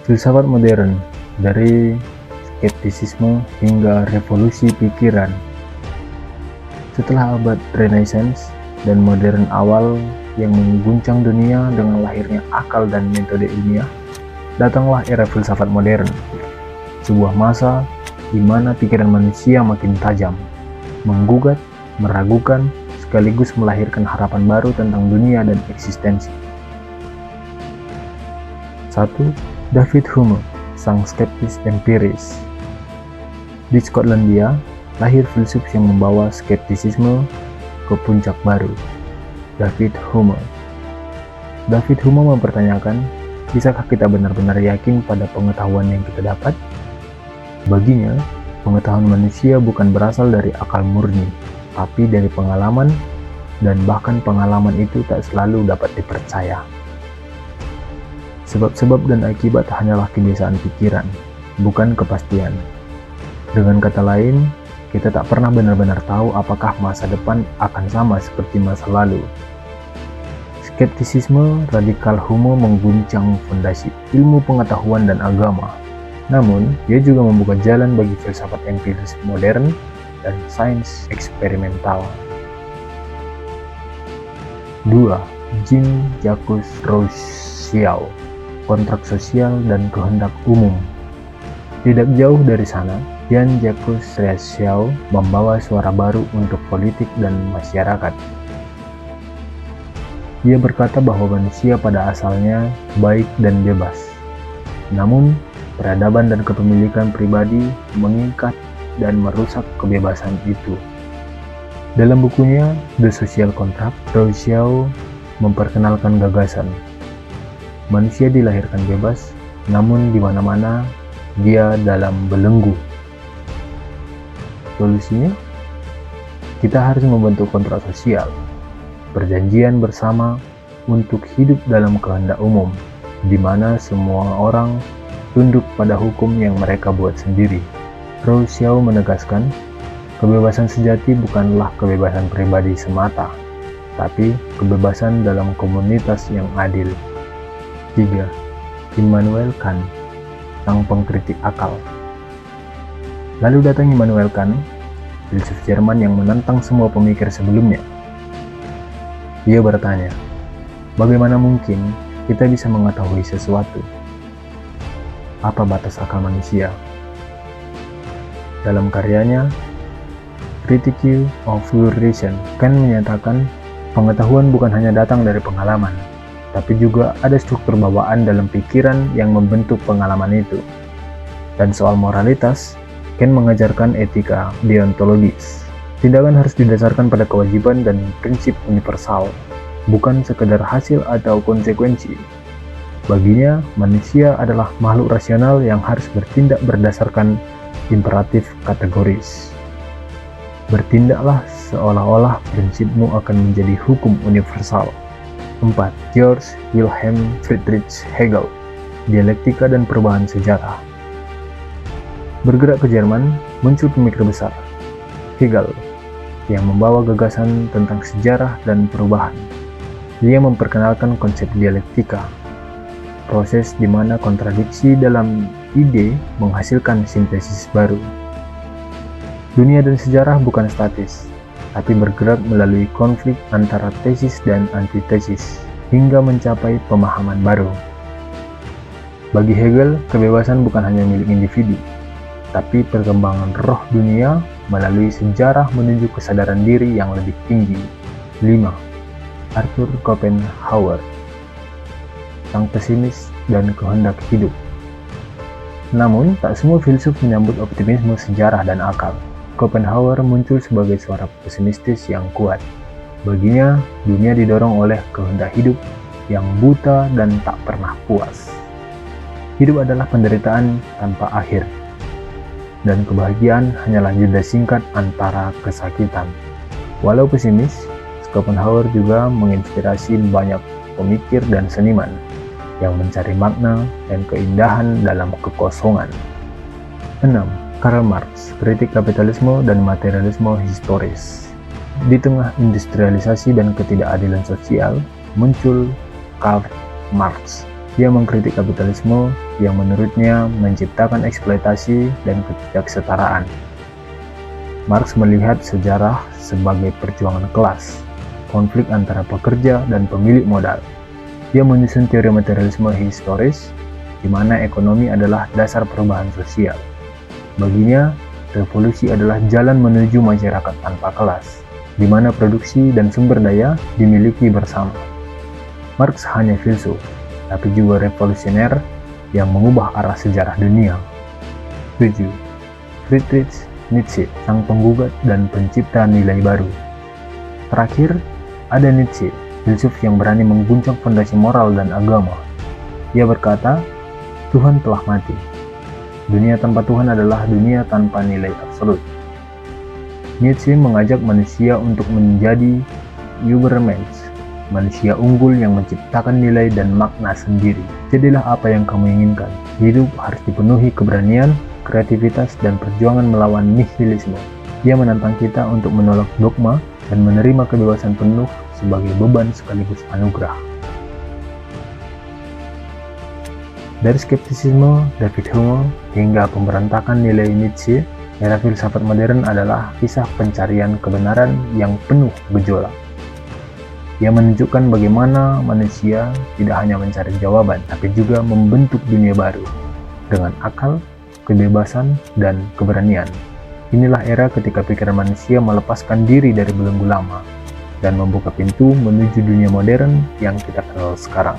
Filsafat modern, dari skeptisisme hingga revolusi pikiran. Setelah abad Renaissance dan modern awal yang mengguncang dunia dengan lahirnya akal dan metode ilmiah, datanglah era filsafat modern, sebuah masa di mana pikiran manusia makin tajam, menggugat, meragukan, sekaligus melahirkan harapan baru tentang dunia dan eksistensi. 1. David Hume, sang skeptis empiris. Di Skotlandia, lahir filsuf yang membawa skeptisisme ke puncak baru, David Hume. David Hume mempertanyakan, bisakah kita benar-benar yakin pada pengetahuan yang kita dapat? Baginya, pengetahuan manusia bukan berasal dari akal murni, tapi dari pengalaman, dan bahkan pengalaman itu tak selalu dapat dipercaya. Sebab-sebab dan akibat hanyalah kebiasaan pikiran, bukan kepastian. Dengan kata lain, kita tak pernah benar-benar tahu apakah masa depan akan sama seperti masa lalu. Skeptisisme radikal Hume mengguncang fondasi ilmu pengetahuan dan agama. Namun, ia juga membuka jalan bagi filsafat empiris modern dan sains eksperimental. 2. Jean-Jacques Rousseau, kontrak sosial dan kehendak umum. Tidak jauh dari sana, Jean-Jacques Rousseau membawa suara baru untuk politik dan masyarakat. Ia berkata bahwa manusia pada asalnya baik dan bebas. Namun, peradaban dan kepemilikan pribadi mengikat dan merusak kebebasan itu. Dalam bukunya The Social Contract, Rousseau memperkenalkan gagasan manusia dilahirkan bebas, namun di mana-mana dia dalam belenggu. Solusinya, kita harus membentuk kontrak sosial, perjanjian bersama untuk hidup dalam kehendak umum, di mana semua orang tunduk pada hukum yang mereka buat sendiri. Rousseau menegaskan, kebebasan sejati bukanlah kebebasan pribadi semata, tapi kebebasan dalam komunitas yang adil. 3. Immanuel Kant, sang pengkritik akal. Lalu datang Immanuel Kant, filsuf Jerman yang menentang semua pemikir sebelumnya. Ia bertanya, bagaimana mungkin kita bisa mengetahui sesuatu? Apa batas akal manusia? Dalam karyanya, Critique of Pure Reason, Kant menyatakan pengetahuan bukan hanya datang dari pengalaman, tapi juga ada struktur bawaan dalam pikiran yang membentuk pengalaman itu. Dan soal moralitas, Kant mengajarkan etika deontologis. Tindakan harus didasarkan pada kewajiban dan prinsip universal, bukan sekedar hasil atau konsekuensi. Baginya, manusia adalah makhluk rasional yang harus bertindak berdasarkan imperatif kategoris. Bertindaklah seolah-olah prinsipmu akan menjadi hukum universal. 4. Georg Wilhelm Friedrich Hegel, Dialektika dan Perubahan Sejarah. Bergerak ke Jerman, muncul pemikir besar, Hegel, yang membawa gagasan tentang sejarah dan perubahan. Dia memperkenalkan konsep dialektika, proses di mana kontradiksi dalam ide menghasilkan sintesis baru. Dunia dan sejarah bukan statis, tapi bergerak melalui konflik antara tesis dan antitesis, hingga mencapai pemahaman baru. Bagi Hegel, kebebasan bukan hanya milik individu, tapi perkembangan roh dunia melalui sejarah menuju kesadaran diri yang lebih tinggi. 5. Arthur Schopenhauer, sang pesimis dan kehendak hidup. Namun, tak semua filsuf menyambut optimisme sejarah dan akal. Schopenhauer muncul sebagai suara pesimistis yang kuat. Baginya, dunia didorong oleh kehendak hidup yang buta dan tak pernah puas. Hidup adalah penderitaan tanpa akhir, dan kebahagiaan hanyalah jeda singkat antara kesakitan. Walau pesimis, Schopenhauer juga menginspirasi banyak pemikir dan seniman yang mencari makna dan keindahan dalam kekosongan. 6. Karl Marx, kritik kapitalisme dan materialisme historis. Di tengah industrialisasi dan ketidakadilan sosial, muncul Karl Marx, Ia mengkritik kapitalisme yang menurutnya menciptakan eksploitasi dan ketidaksetaraan. Marx melihat sejarah sebagai perjuangan kelas, konflik antara pekerja dan pemilik modal. Ia menyusun teori materialisme historis, di mana ekonomi adalah dasar perubahan sosial. Baginya, revolusi adalah jalan menuju masyarakat tanpa kelas, di mana produksi dan sumber daya dimiliki bersama. Marx hanya filsuf, tapi juga revolusioner yang mengubah arah sejarah dunia. 7. Friedrich Nietzsche, sang penggugat dan pencipta nilai baru. Terakhir, ada Nietzsche, filsuf yang berani mengguncang fondasi moral dan agama. Ia berkata, Tuhan telah mati. Dunia tanpa Tuhan adalah dunia tanpa nilai absolut. Nietzsche mengajak manusia untuk menjadi Übermensch, manusia unggul yang menciptakan nilai dan makna sendiri. Jadilah apa yang kamu inginkan. Hidup harus dipenuhi keberanian, kreativitas, dan perjuangan melawan nihilisme. Ia menantang kita untuk menolak dogma dan menerima kebebasan penuh sebagai beban sekaligus anugerah. Dari skeptisisme David Hume hingga pemberontakan nilai Nietzsche, era filsafat modern adalah kisah pencarian kebenaran yang penuh gejolak. Ia menunjukkan bagaimana manusia tidak hanya mencari jawaban, tapi juga membentuk dunia baru dengan akal, kebebasan, dan keberanian. Inilah era ketika pikiran manusia melepaskan diri dari belenggu lama dan membuka pintu menuju dunia modern yang kita kenal sekarang.